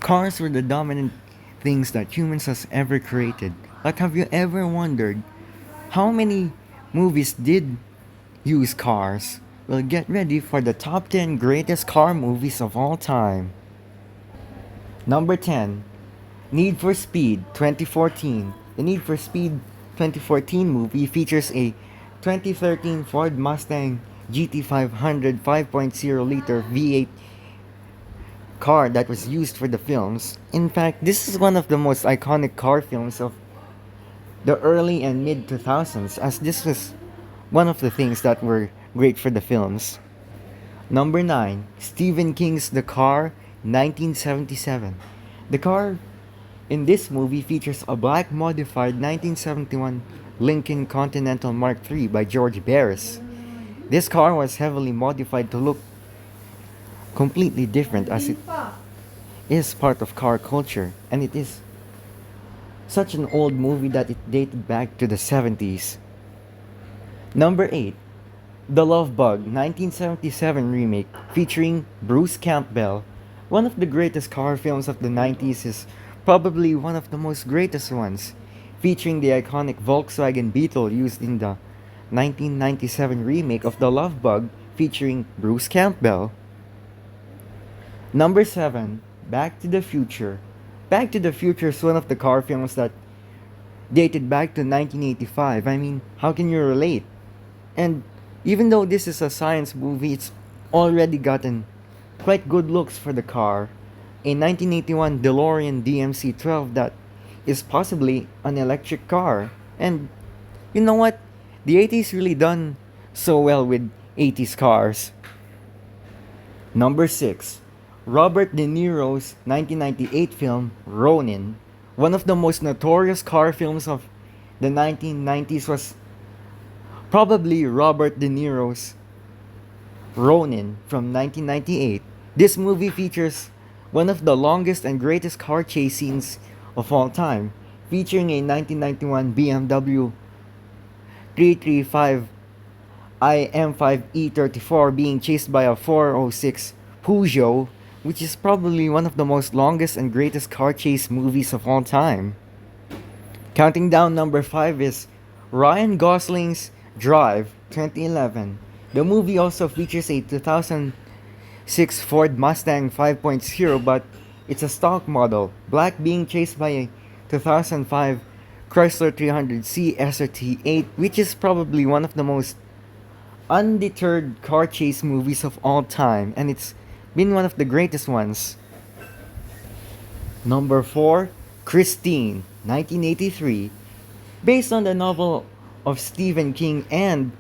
Cars were the dominant things that humans has ever created. But have you ever wondered how many movies did use cars? Well, get ready for the top 10 greatest car movies of all time. Number 10, Need for Speed 2014. The Need for Speed 2014 movie features a 2013 Ford Mustang GT500 5.0 liter V8 car that was used for the films. In fact, this is one of the most iconic car films of the early and mid 2000s, as this was one of the things that were great for the films. Number 9, Stephen King's The Car 1977. The car in this movie features a black modified 1971 Lincoln Continental Mark III by George Barris. This car was heavily modified to look completely different as it is part of car culture, and it is such an old movie that it dated back to the 70s. Number 8, The Love Bug 1977 remake featuring Bruce Campbell. One of the greatest car films of the 90s is probably one of the most greatest ones, featuring the iconic Volkswagen Beetle used in the 1997 remake of The Love Bug featuring Bruce Campbell. Number 7, Back to the Future. Back to the Future is one of the car films that dated back to 1985. I mean, how can you relate? And even though this is a science movie, it's already gotten quite good looks for the car. A 1981 DeLorean DMC-12 that is possibly an electric car. And you know what? The 80s really done so well with 80s cars. Number 6, Robert De Niro's 1998 film Ronin. One of the most notorious car films of the 1990s was probably Robert De Niro's Ronin from 1998. This movie features one of the longest and greatest car chase scenes of all time, featuring a 1991 BMW 335 IM5 E34 being chased by a 406 Peugeot, which is probably one of the most longest and greatest car chase movies of all time. Counting down, number 5 is Ryan Gosling's Drive 2011. The movie also features a 2006 Ford Mustang 5.0, but it's a stock model, black, being chased by a 2005 Chrysler 300C SRT8, which is probably one of the most undeterred car chase movies of all time, and it's been one of the greatest ones. Number 4, Christine, 1983. Based on the novel of Stephen King and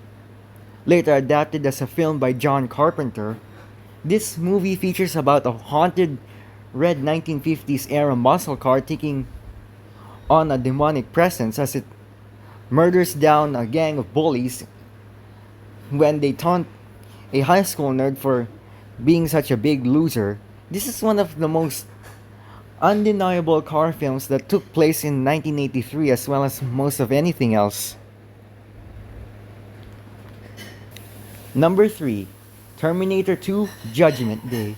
later adapted as a film by John Carpenter, this movie features about a haunted red 1950s era muscle car taking on a demonic presence as it murders down a gang of bullies when they taunt a high school nerd for being such a big loser. This is one of the most undeniable car films that took place in 1983 as well as most of anything else. Number 3, Terminator 2 Judgment Day.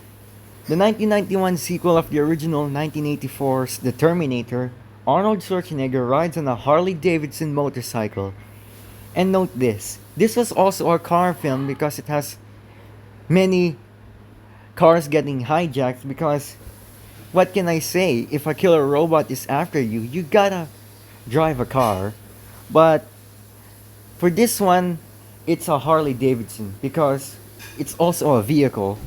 The 1991 sequel of the original 1984's The Terminator, Arnold Schwarzenegger rides on a Harley Davidson motorcycle. And note this was also a car film because it has many cars getting hijacked, because what can I say? If a killer robot is after you, you gotta drive a car. But for this one, it's a Harley Davidson because it's also a vehicle.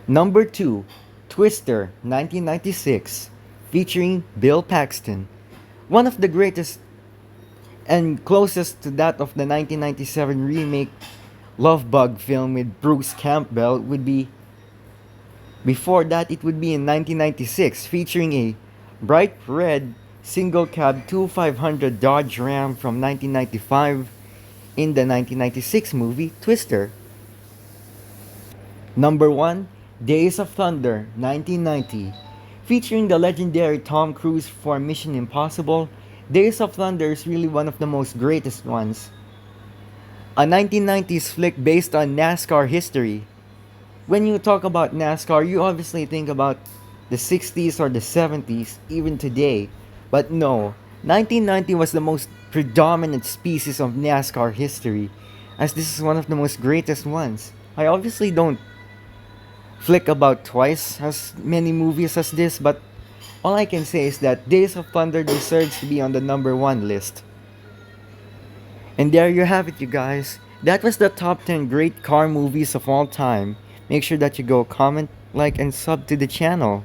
Number 2, Twister 1996, featuring Bill Paxton. One of the greatest and closest to that of the 1997 remake Love Bug film with Bruce Campbell would be, before that it would be in 1996, featuring a bright red single cab 2500 Dodge Ram from 1995 in the 1996 movie Twister. Number 1, Days of Thunder 1990. Featuring the legendary Tom Cruise for Mission Impossible, Days of Thunder is really one of the most greatest ones. A 1990s flick based on NASCAR history. When you talk about NASCAR, you obviously think about the 60s or the 70s, even today. But no, 1990 was the most predominant species of NASCAR history, as this is one of the most greatest ones. I obviously don't flick about twice as many movies as this, but all I can say is that Days of Thunder deserves to be on the number one list. And there you have it, you guys. That was the top 10 great car movies of all time. Make sure that you go comment, like, and sub to the channel.